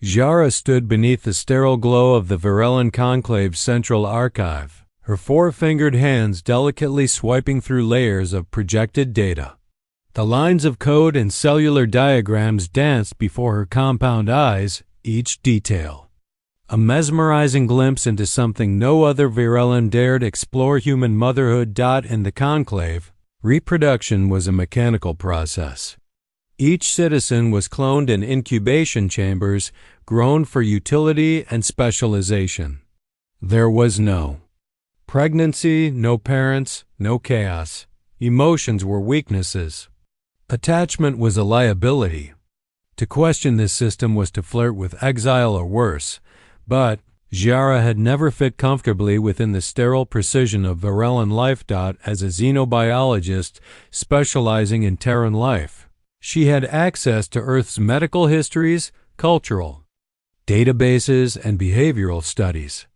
Jara stood beneath the sterile glow of the Varellan Conclave's central archive, her four-fingered hands delicately swiping through layers of projected data. The lines of code and cellular diagrams danced before her compound eyes, each detail a mesmerizing glimpse into something no other Varellan dared explore: human motherhood. In the Conclave, reproduction was a mechanical process. Each citizen was cloned in incubation chambers, grown for utility and specialization. There was no pregnancy, no parents, no chaos. Emotions were weaknesses. Attachment was a liability. To question this system was to flirt with exile or worse, but Jara had never fit comfortably within the sterile precision of Varellan life. As a xenobiologist specializing in Terran life, she had access to Earth's medical histories, cultural databases, and behavioral studies.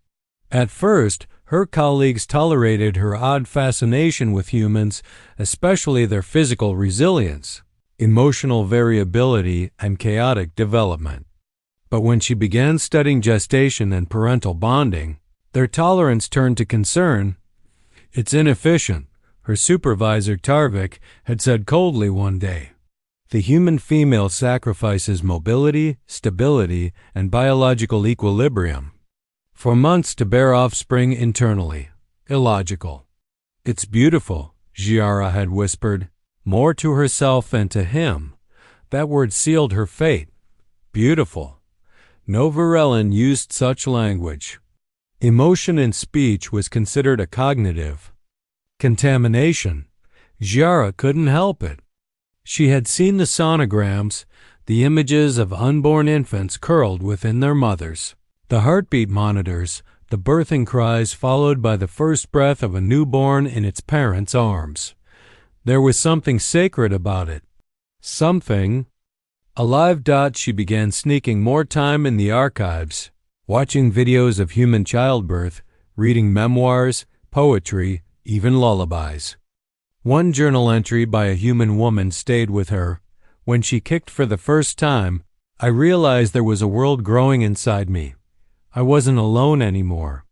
At first, her colleagues tolerated her odd fascination with humans, especially their physical resilience, emotional variability, and chaotic development. But when she began studying gestation and parental bonding, their tolerance turned to concern. "It's inefficient," her supervisor Tarvik had said coldly one day. "The human female sacrifices mobility, stability, and biological equilibrium for months to bear offspring internally. Illogical." "It's beautiful," Jara had whispered, more to herself and to him. That word sealed her fate. Beautiful. No Varellan used such language. Emotion in speech was considered a cognitive contamination. Jara couldn't help it. She had seen the sonograms, the images of unborn infants curled within their mothers, the heartbeat monitors, the birthing cries followed by the first breath of a newborn in its parents' arms. There was something sacred about it. Something alive. She began sneaking more time in the archives, watching videos of human childbirth, reading memoirs, poetry, even lullabies. One journal entry by a human woman stayed with her. "When she kicked for the first time, I realized there was a world growing inside me. I wasn't alone anymore."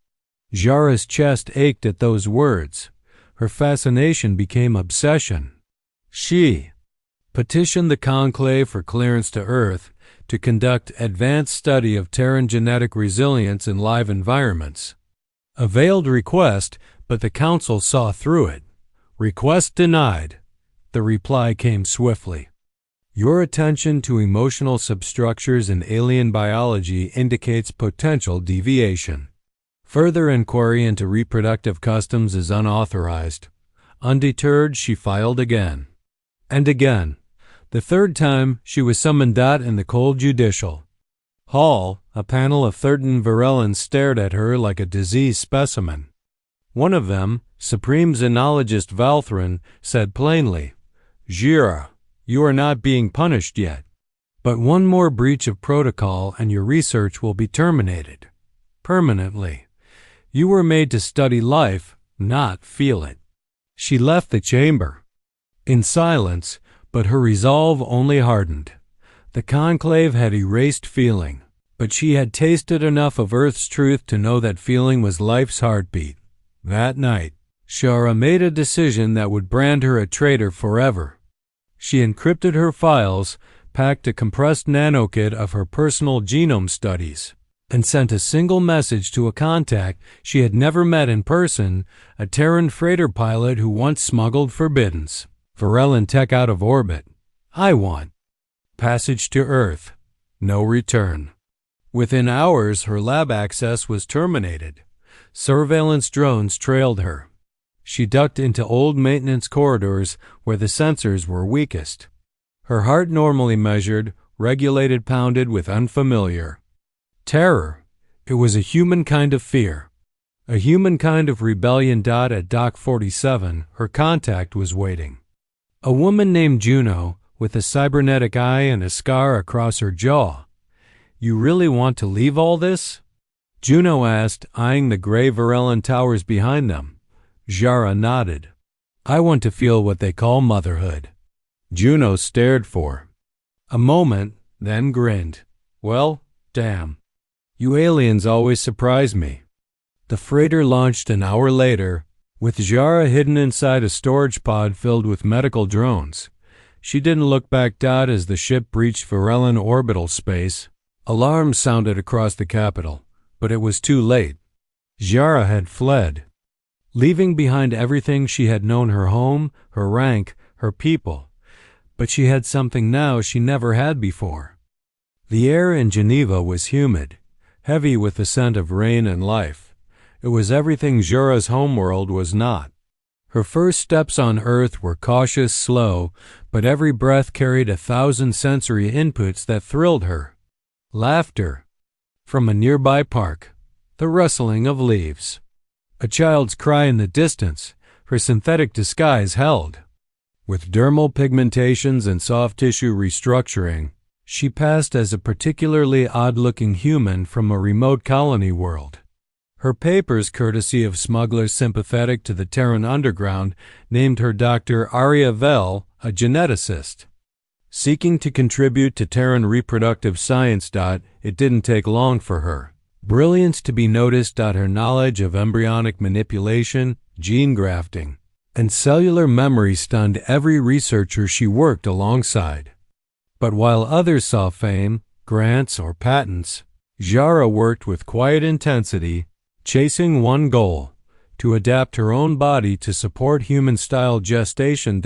Jara's chest ached at those words. Her fascination became obsession. She petitioned the Conclave for clearance to Earth to conduct advanced study of Terran genetic resilience in live environments. A veiled request, but the Council saw through it. "Request denied." The reply came swiftly. "Your attention to emotional substructures in alien biology indicates potential deviation. Further inquiry into reproductive customs is unauthorized." Undeterred, she filed again. And again. The third time, she was summoned in the cold judicial hall. A panel of 13 Varellans stared at her like a diseased specimen. One of them, Supreme Xenologist Valthrin, said plainly, "Jira, you are not being punished yet. But one more breach of protocol and your research will be terminated. Permanently. You were made to study life, not feel it." She left the chamber in silence, but her resolve only hardened. The Conclave had erased feeling, but she had tasted enough of Earth's truth to know that feeling was life's heartbeat. That night, Jara made a decision that would brand her a traitor forever. She encrypted her files, packed a compressed nanokit of her personal genome studies, and sent a single message to a contact she had never met in person, a Terran freighter pilot who once smuggled forbiddens. Varellan tech out of orbit. I want passage to Earth. No return. Within hours, her lab access was terminated. Surveillance drones trailed her. She ducked into old maintenance corridors where the sensors were weakest. Her heart normally measured, regulated, pounded with unfamiliar terror. It was a human kind of fear. A human kind of rebellion. At Dock 47, her contact was waiting. A woman named Juno, with a cybernetic eye and a scar across her jaw. "You really want to leave all this?" Juno asked, eyeing the gray Varellan towers behind them. Jara nodded. "I want to feel what they call motherhood." Juno stared for a moment, then grinned. "Well, Damn. You aliens always surprise me. The freighter launched an hour later, with Zhara hidden inside a storage pod filled with medical drones. She didn't look back. As the ship breached Varellan orbital space, alarms sounded across the capital, but it was too late. Zhara had fled, leaving behind everything she had known: her home, her rank, her people. But she had something now she never had before. The air in Geneva was humid, heavy with the scent of rain and life. It was everything Zhara's homeworld was not. Her first steps on Earth were cautious, slow, but every breath carried 1,000 sensory inputs that thrilled her. Laughter from a nearby park, the rustling of leaves, a child's cry in the distance. Her synthetic disguise held. With dermal pigmentations and soft tissue restructuring, she passed as a particularly odd-looking human from a remote colony world. Her papers, courtesy of smugglers sympathetic to the Terran underground, named her Dr. Aria Vel, a geneticist. Seeking to contribute to Terran reproductive science. It didn't take long for her brilliance to be noticed. Her knowledge of embryonic manipulation, gene grafting, and cellular memory stunned every researcher she worked alongside. But while others saw fame, grants, or patents, Zhara worked with quiet intensity, chasing one goal: to adapt her own body to support human-style gestation.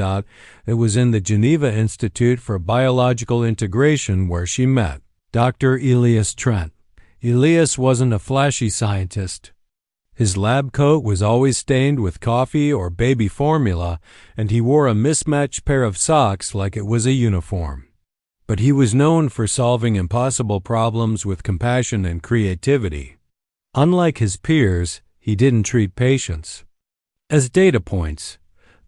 It was in the Geneva Institute for Biological Integration where she met Dr. Elias Trent. Elias wasn't a flashy scientist. His lab coat was always stained with coffee or baby formula, and he wore a mismatched pair of socks like it was a uniform. But he was known for solving impossible problems with compassion and creativity. Unlike his peers, he didn't treat patients as data points.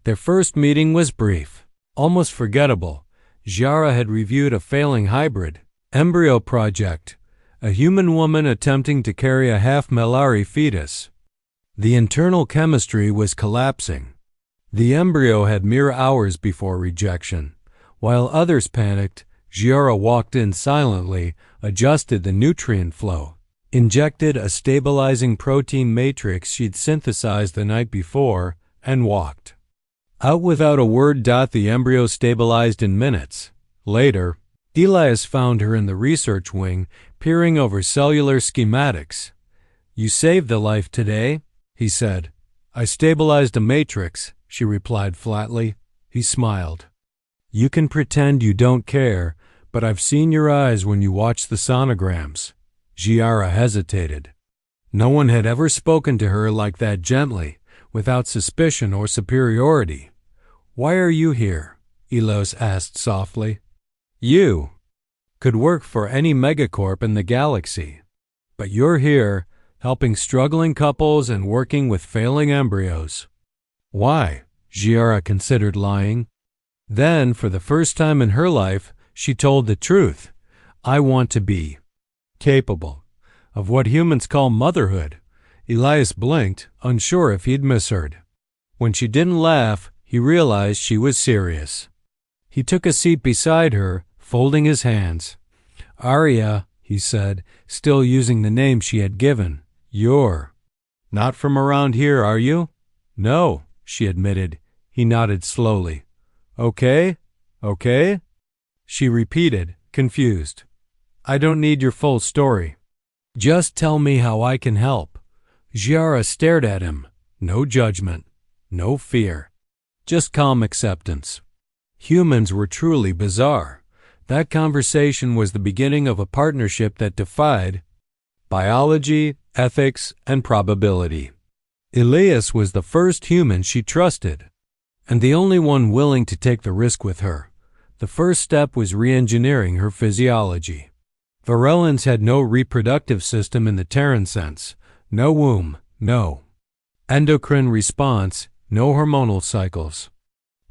Their first meeting was brief, almost forgettable. Zhara had reviewed a failing hybrid embryo project, a human woman attempting to carry a half-Malari fetus. The internal chemistry was collapsing. The embryo had mere hours before rejection. While others panicked, Zhara walked in silently, adjusted the nutrient flow, injected a stabilizing protein matrix she'd synthesized the night before, and walked out without a word. The embryo stabilized in minutes. Later, Elias found her in the research wing, peering over cellular schematics. "You saved the life today," he said. "I stabilized a matrix," she replied flatly. He smiled. "You can pretend you don't care, but I've seen your eyes when you watch the sonograms." Zhara hesitated. No one had ever spoken to her like that, gently, without suspicion or superiority. "Why are you here?" Elias asked softly. "You could work for any megacorp in the galaxy, but you're here, helping struggling couples and working with failing embryos." "Why?" Zhara considered lying. Then, for the first time in her life, she told the truth. "I want to be capable of what humans call motherhood." Elias blinked, unsure if he'd misheard. When she didn't laugh, he realized she was serious. He took a seat beside her, folding his hands. "Aria," he said, still using the name she had given, "you're not from around here, are you?" "No," she admitted. He nodded slowly. "Okay, okay," she repeated, confused. "I don't need your full story. Just tell me how I can help." Zhara stared at him. No judgment, no fear, just calm acceptance. Humans were truly bizarre. That conversation was the beginning of a partnership that defied biology, ethics, and probability. Elias was the first human she trusted, and the only one willing to take the risk with her. The first step was re-engineering her physiology. Varellans had no reproductive system in the Terran sense. No womb, no endocrine response, no hormonal cycles.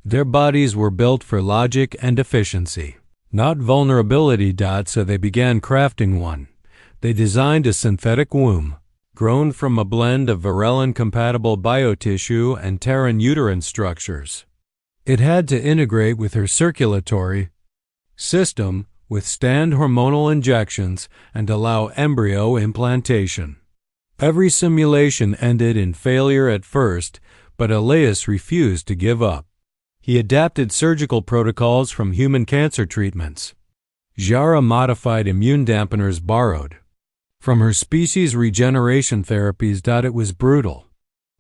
Their bodies were built for logic and efficiency, not vulnerability. So they began crafting one. They designed a synthetic womb, grown from a blend of Varellan-compatible biotissue and Terran uterine structures. It had to integrate with her circulatory system, withstand hormonal injections, and allow embryo implantation. Every simulation ended in failure at first, but Elias refused to give up. He adapted surgical protocols from human cancer treatments. Jara modified immune dampeners borrowed from her species' regeneration therapies. It was brutal.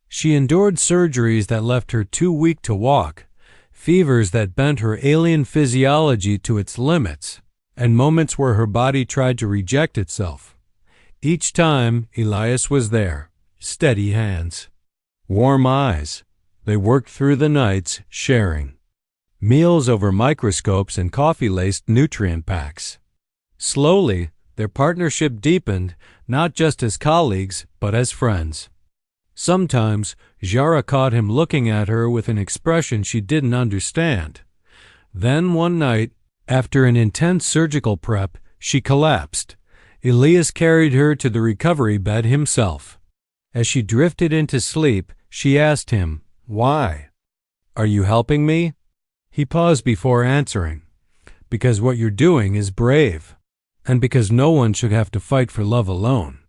She endured surgeries that left her too weak to walk, fevers that bent her alien physiology to its limits, and moments where her body tried to reject itself. Each time, Elias was there, steady hands, warm eyes. They worked through the nights, sharing meals over microscopes and coffee-laced nutrient packs. Slowly, their partnership deepened, not just as colleagues, but as friends. Sometimes, Jara caught him looking at her with an expression she didn't understand. Then one night, after an intense surgical prep, she collapsed. Elias carried her to the recovery bed himself. As she drifted into sleep, she asked him, "Why? Are you helping me?" He paused before answering, "Because what you're doing is brave, and because no one should have to fight for love alone."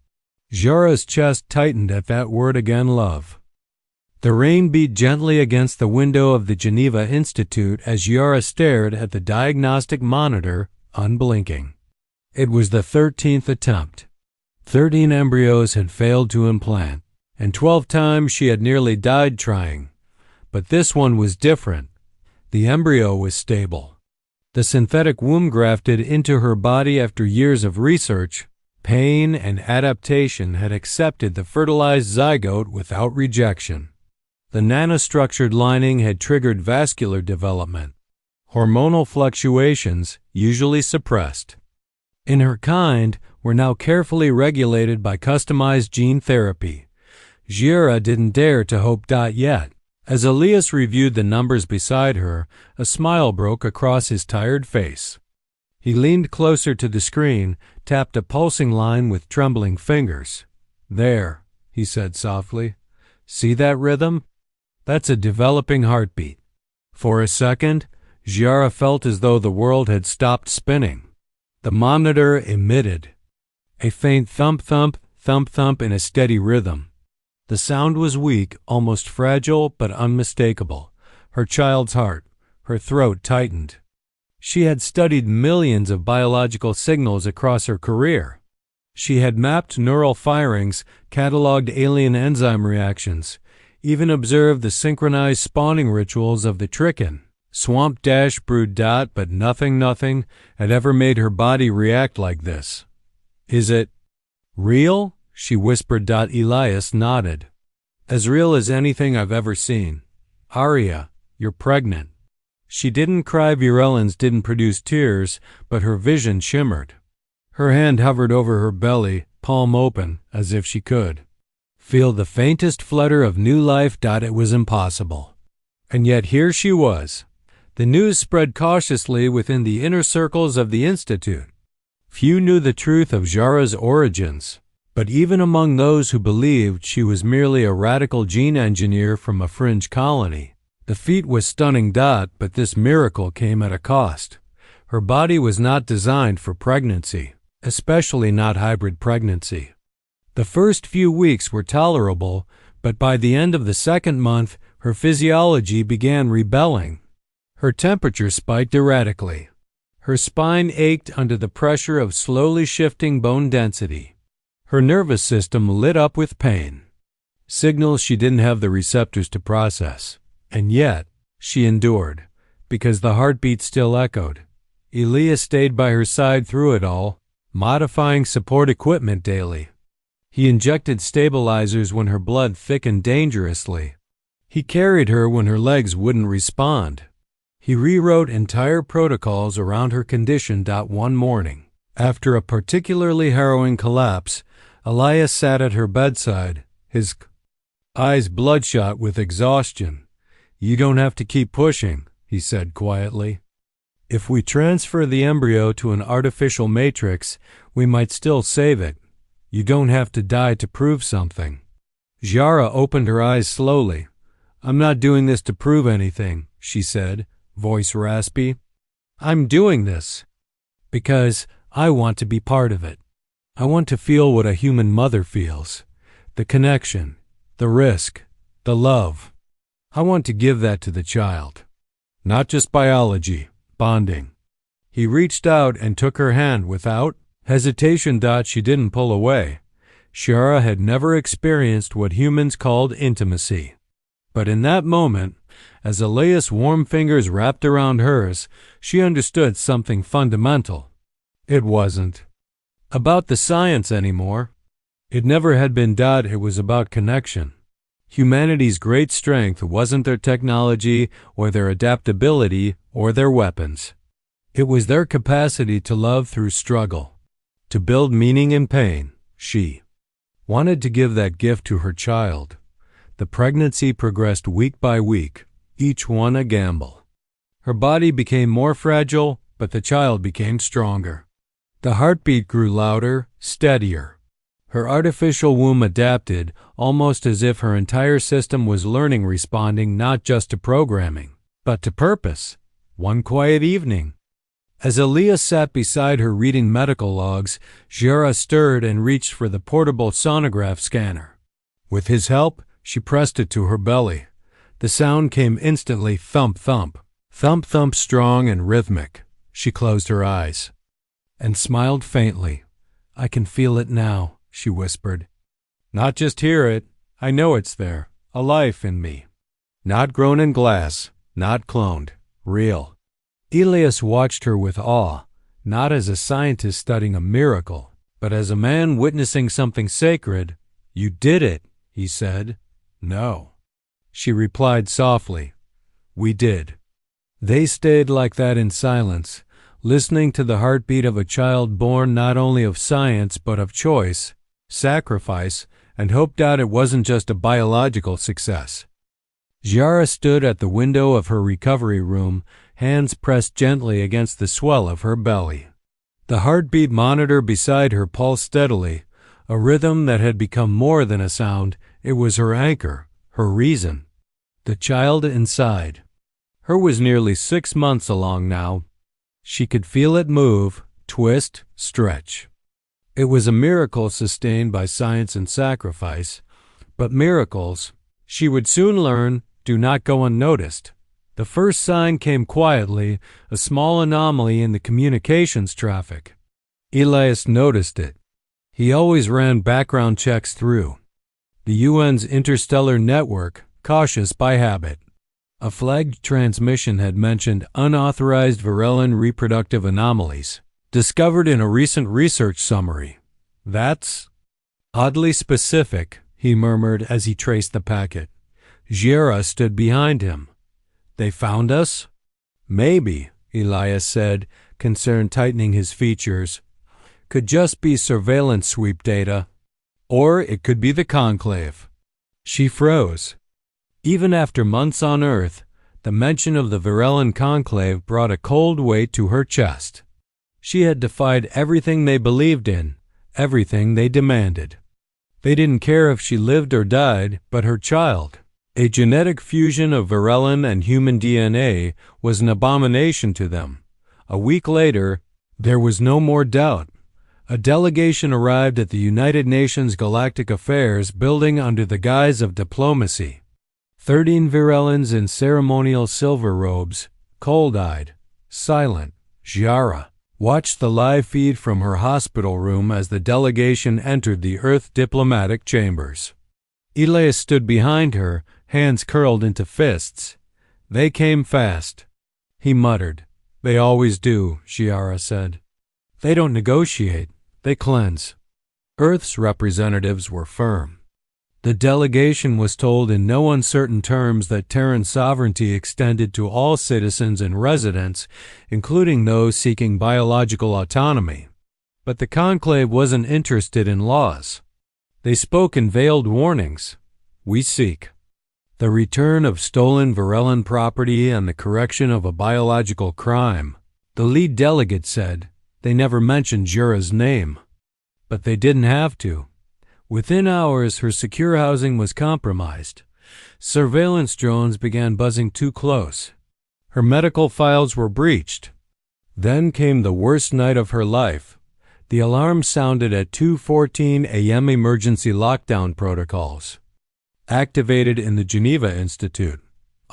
Jara's chest tightened at that word again, love. The rain beat gently against the window of the Geneva Institute as Jara stared at the diagnostic monitor, unblinking. It was the 13th attempt. 13 embryos had failed to implant, and 12 times she had nearly died trying. But this one was different. The embryo was stable. The synthetic womb grafted into her body after years of research, pain, and adaptation had accepted the fertilized zygote without rejection. The nanostructured lining had triggered vascular development, hormonal fluctuations usually suppressed in her kind were now carefully regulated by customized gene therapy. Jara didn't dare to hope yet. As Elias reviewed the numbers beside her, a smile broke across his tired face. He leaned closer to the screen, tapped a pulsing line with trembling fingers. "There," he said softly. "See that rhythm? That's a developing heartbeat." For a second, Jara felt as though the world had stopped spinning. The monitor emitted a faint thump-thump, thump-thump in a steady rhythm. The sound was weak, almost fragile, but unmistakable. Her child's heart, her throat tightened. She had studied millions of biological signals across her career. She had mapped neural firings, cataloged alien enzyme reactions, even observed the synchronized spawning rituals of the trichine. Swamp dash brood. But nothing had ever made her body react like this. "Is it real?" she whispered. Elias nodded. "As real as anything I've ever seen. Aria, you're pregnant." She didn't cry. Virulence didn't produce tears, but her vision shimmered. Her hand hovered over her belly, palm open, as if she could feel the faintest flutter of new life. It was impossible. And yet here she was. The news spread cautiously within the inner circles of the Institute. Few knew the truth of Jara's origins, but even among those who believed she was merely a radical gene engineer from a fringe colony, the feat was stunning. But this miracle came at a cost. Her body was not designed for pregnancy, especially not hybrid pregnancy. The first few weeks were tolerable, but by the end of the second month, her physiology began rebelling. Her temperature spiked erratically. Her spine ached under the pressure of slowly shifting bone density. Her nervous system lit up with pain, signals she didn't have the receptors to process. And yet, she endured, because the heartbeat still echoed. Elias stayed by her side through it all, modifying support equipment daily. He injected stabilizers when her blood thickened dangerously. He carried her when her legs wouldn't respond. He rewrote entire protocols around her condition. One morning, after a particularly harrowing collapse, Elias sat at her bedside, his eyes bloodshot with exhaustion. "You don't have to keep pushing," he said quietly. "If we transfer the embryo to an artificial matrix, we might still save it. You don't have to die to prove something." Jara opened her eyes slowly. "I'm not doing this to prove anything," she said, voice raspy. "I'm doing this Because I want to be part of it. I want to feel what a human mother feels. The connection, the risk, the love. I want to give that to the child. Not just biology, bonding. He reached out and took her hand without hesitation. She didn't pull away. Shiara had never experienced what humans called intimacy. But in that moment, as Elias' warm fingers wrapped around hers, she understood something fundamental. It wasn't about the science anymore. It never had been. It was about connection. Humanity's great strength wasn't their technology or their adaptability or their weapons. It was their capacity to love through struggle, to build meaning in pain. She wanted to give that gift to her child. The pregnancy progressed week by week, each one a gamble. Her body became more fragile, but the child became stronger. The heartbeat grew louder, steadier. Her artificial womb adapted, almost as if her entire system was learning, responding not just to programming, but to purpose. One quiet evening, as Elias sat beside her reading medical logs, Shiara stirred and reached for the portable sonograph scanner. With his help, she pressed it to her belly. The sound came instantly, thump, thump. Thump, thump, strong and rhythmic. She closed her eyes and smiled faintly. I can feel it now, she whispered. Not just hear it, I know it's there, a life in me. Not grown in glass, not cloned, real. Elias watched her with awe, not as a scientist studying a miracle, but as a man witnessing something sacred. You did it, he said. No. She replied softly. We did. They stayed like that in silence, listening to the heartbeat of a child born not only of science but of choice, sacrifice, and hope. It wasn't just a biological success. Shiara stood at the window of her recovery room, hands pressed gently against the swell of her belly. The heartbeat monitor beside her pulsed steadily, a rhythm that had become more than a sound. It was her anchor, her reason. The child inside her was nearly 6 months along now. She could feel it move, twist, stretch. It was a miracle sustained by science and sacrifice, but miracles, she would soon learn, do not go unnoticed. The first sign came quietly, a small anomaly in the communications traffic. Elias noticed it. He always ran background checks through the UN's interstellar network, cautious by habit. A flagged transmission had mentioned unauthorized Varellan reproductive anomalies, discovered in a recent research summary. That's oddly specific, he murmured as he traced the packet. Shiara stood behind him. They found us? Maybe, Elias said, concern tightening his features. Could just be surveillance sweep data. Or it could be the Conclave. She froze. Even after months on Earth, the mention of the Varellan Conclave brought a cold weight to her chest. She had defied everything they believed in, everything they demanded. They didn't care if she lived or died, but her child, a genetic fusion of Varellan and human DNA, was an abomination to them. A week later, there was no more doubt. A delegation arrived at the United Nations Galactic Affairs building under the guise of diplomacy. 13 Varellans in ceremonial silver robes, cold-eyed, silent. Shiara watched the live feed from her hospital room as the delegation entered the Earth diplomatic chambers. Elias stood behind her, hands curled into fists. They came fast. He muttered. They always do, Shiara said. They don't negotiate, they cleanse. Earth's representatives were firm. The delegation was told in no uncertain terms that Terran sovereignty extended to all citizens and residents, including those seeking biological autonomy. But the Conclave wasn't interested in laws. They spoke in veiled warnings. We seek the return of stolen Varellan property and the correction of a biological crime. The lead delegate said. They never mentioned Jura's name. But they didn't have to. Within hours, her secure housing was compromised. Surveillance drones began buzzing too close. Her medical files were breached. Then came the worst night of her life. The alarm sounded at 2:14 a.m. Emergency lockdown protocols. Activated in the Geneva Institute.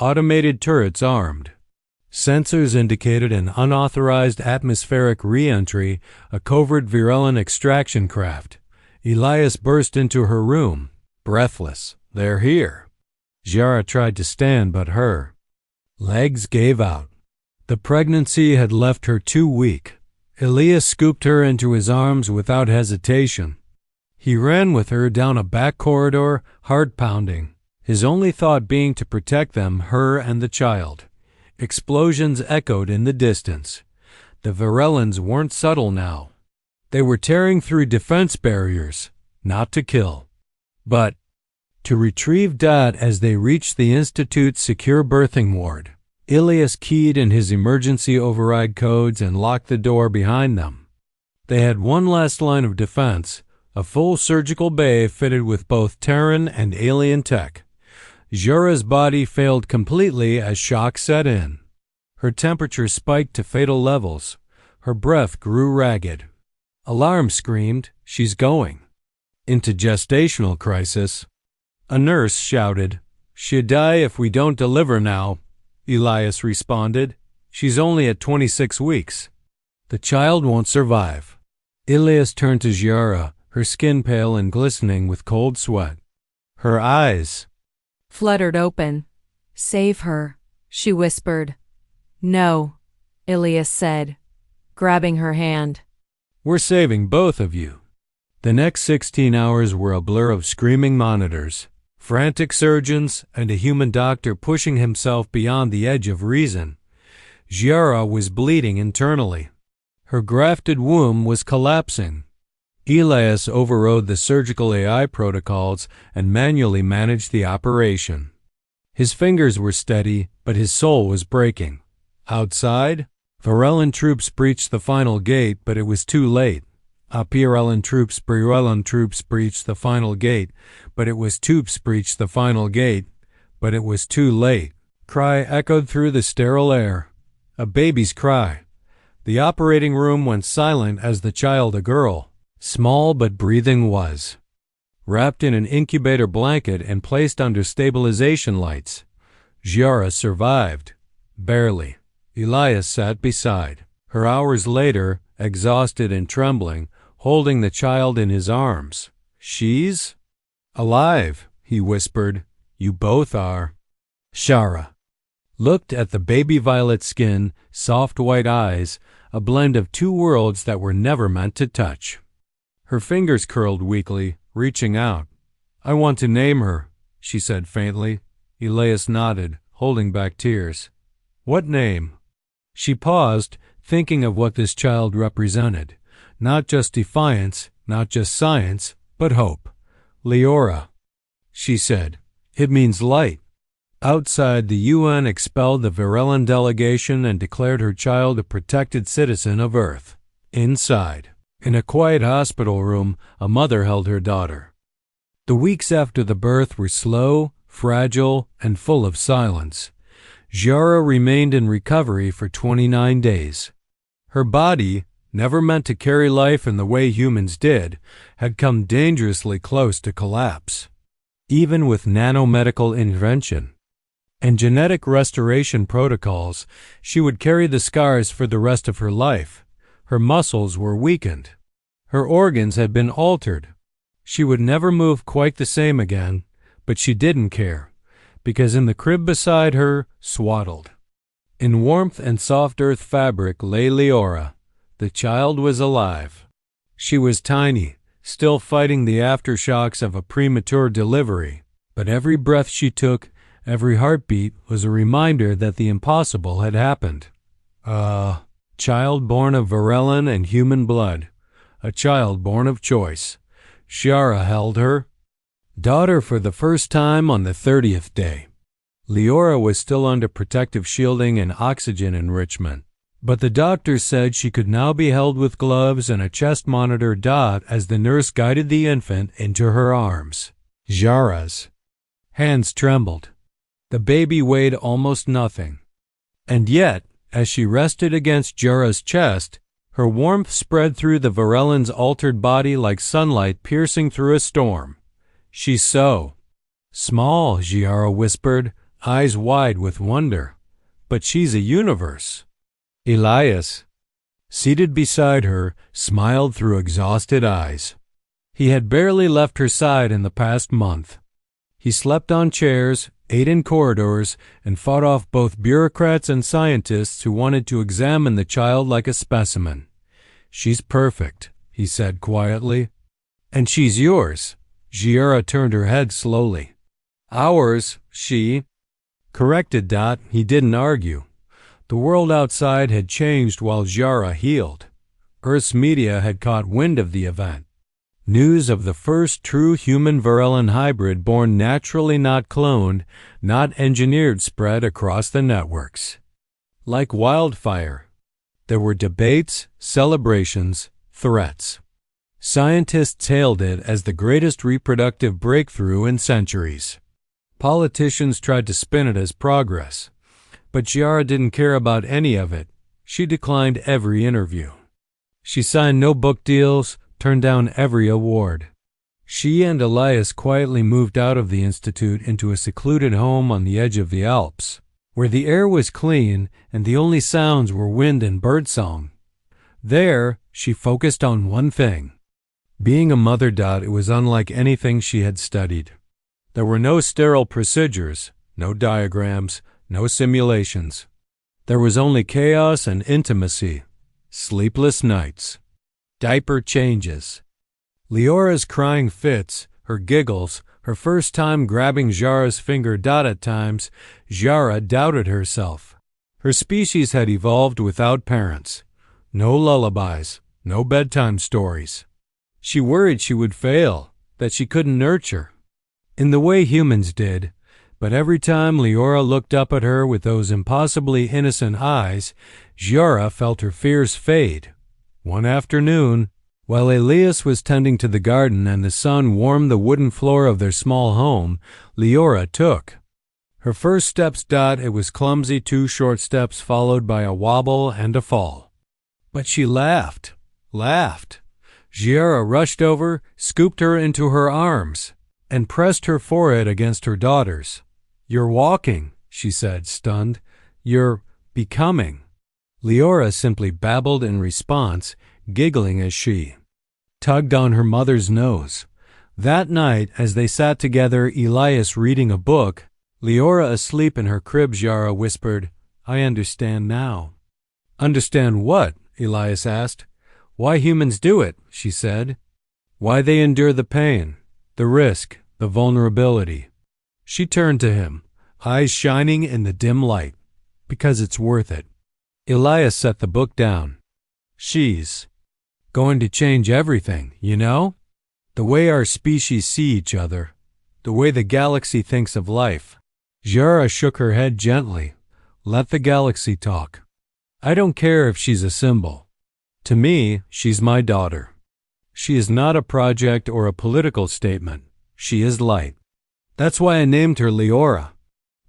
Automated turrets armed. Sensors indicated an unauthorized atmospheric re-entry, a covert virulent extraction craft. Elias burst into her room, breathless. "They're here." Giara tried to stand, but her legs gave out. The pregnancy had left her too weak. Elias scooped her into his arms without hesitation. He ran with her down a back corridor, heart pounding, his only thought being to protect them, her and the child. Explosions echoed in the distance. The Virellans weren't subtle now. They were tearing through defense barriers, not to kill, but to retrieve Dad as they reached the Institute's secure birthing ward. Elias keyed in his emergency override codes and locked the door behind them. They had one last line of defense, a full surgical bay fitted with both Terran and alien tech. Giara's body failed completely as shock set in. Her temperature spiked to fatal levels. Her breath grew ragged. Alarm screamed, "She's going into gestational crisis." A nurse shouted, "She'll die if we don't deliver now." Elias responded, "She's only at 26 weeks. The child won't survive." Elias turned to Giara, her skin pale and glistening with cold sweat. Her eyes fluttered open. "Save her," she whispered. "No," Elias said, grabbing her hand. "We're saving both of you." The next 16 hours were a blur of screaming monitors, frantic surgeons, and a human doctor pushing himself beyond the edge of reason. Giara was bleeding internally. Her grafted womb was collapsing. Elias overrode the surgical AI protocols and manually managed the operation. His fingers were steady, but his soul was breaking. Outside, Virellan troops breached the final gate, but it was too late. Pirellan troops breached the final gate, but it was breached the final gate, but it was too late. Cry echoed through the sterile air. A baby's cry. The operating room went silent as the child, a girl, small but breathing, was wrapped in an incubator blanket and placed under stabilization lights. Giara survived. Barely. Elias sat beside her hours later, exhausted and trembling, holding the child in his arms. "She's alive," he whispered. "You both are." Giara looked at the baby violet skin, soft white eyes, a blend of two worlds that were never meant to touch. Her fingers curled weakly, reaching out. "I want to name her," she said faintly. Elias nodded, holding back tears. "What name?" She paused, thinking of what this child represented. Not just defiance, not just science, but hope. "Leora," she said. "It means light." Outside, the UN expelled the Virellan delegation and declared her child a protected citizen of Earth. Inside, in a quiet hospital room, a mother held her daughter. The weeks after the birth were slow, fragile, and full of silence. Giara remained in recovery for 29 days. Her body, never meant to carry life in the way humans did, had come dangerously close to collapse. Even with nanomedical intervention and genetic restoration protocols, she would carry the scars for the rest of her life. Her muscles were weakened. Her organs had been altered. She would never move quite the same again, but she didn't care, because in the crib beside her, swaddled in warmth and soft earth fabric, lay Leora. The child was alive. She was tiny, still fighting the aftershocks of a premature delivery, but every breath she took, every heartbeat, was a reminder that the impossible had happened. A child born of Virellan and human blood. A child born of choice. Giara held her daughter for the first time on the 30th day. Leora was still under protective shielding and oxygen enrichment, but the doctor said she could now be held with gloves and a chest monitor as the nurse guided the infant into her arms. Giara's hands trembled. The baby weighed almost nothing. And yet, As she rested against Jura's chest, her warmth spread through the Varellan's altered body like sunlight piercing through a storm. "She's so small," Jura whispered, eyes wide with wonder. "But she's a universe." Elias, seated beside her, smiled through exhausted eyes. He had barely left her side in the past month. He slept on chairs, ate in corridors, and fought off both bureaucrats and scientists who wanted to examine the child like a specimen. "She's perfect," he said quietly. "And she's yours." Jura turned her head slowly. "Ours," she corrected. He didn't argue. The world outside had changed while Jura healed. Earth's media had caught wind of the event. News of the first true human Varellan hybrid born naturally, not cloned, not engineered, spread across the networks. Like wildfire, there were debates, celebrations, threats. Scientists hailed it as the greatest reproductive breakthrough in centuries. Politicians tried to spin it as progress, but Jura didn't care about any of it. She declined every interview. She signed no book deals, turned down every award. She and Elias quietly moved out of the Institute into a secluded home on the edge of the Alps, where the air was clean and the only sounds were wind and birdsong. There, she focused on one thing. Being a mother. It was unlike anything she had studied. There were no sterile procedures, no diagrams, no simulations. There was only chaos and intimacy, sleepless nights, diaper changes, Leora's crying fits, her giggles, her first time grabbing Jura's finger. At times, Jura doubted herself. Her species had evolved without parents. No lullabies, no bedtime stories. She worried she would fail, that she couldn't nurture in the way humans did. But every time Leora looked up at her with those impossibly innocent eyes, Jura felt her fears fade. One afternoon, while Elias was tending to the garden and the sun warmed the wooden floor of their small home, Leora took her first steps. It was clumsy, 2 short steps followed by a wobble and a fall. But she laughed. Jura rushed over, scooped her into her arms, and pressed her forehead against her daughter's. "You're walking," she said, stunned. "You're becoming." Leora simply babbled in response, giggling as she tugged on her mother's nose. That night, as they sat together, Elias reading a book, Leora asleep in her crib, Jura whispered, "I understand now." "Understand what?" Elias asked. "Why humans do it," she said. "Why they endure the pain, the risk, the vulnerability." She turned to him, eyes shining in the dim light. "Because it's worth it." Elias set the book down. "She's going to change everything, you know? The way our species see each other, the way the galaxy thinks of life." Jura shook her head gently. "Let the galaxy talk. I don't care if she's a symbol. To me, she's my daughter. She is not a project or a political statement. She is light. That's why I named her Leora."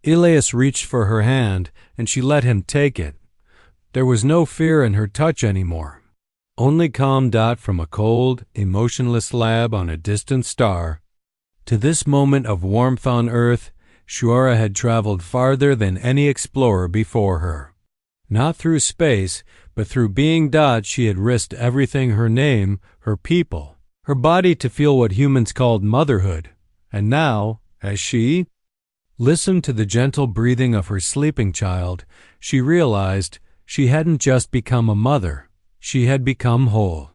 Elias reached for her hand, and she let him take it. There was no fear in her touch anymore. Only calm. From a cold, emotionless lab on a distant star to this moment of warmth on Earth, Jura had traveled farther than any explorer before her. Not through space, but through being. She had risked everything: her name, her people, her body to feel what humans called motherhood. And now, as she listened to the gentle breathing of her sleeping child, she realized she hadn't just become a mother, she had become whole.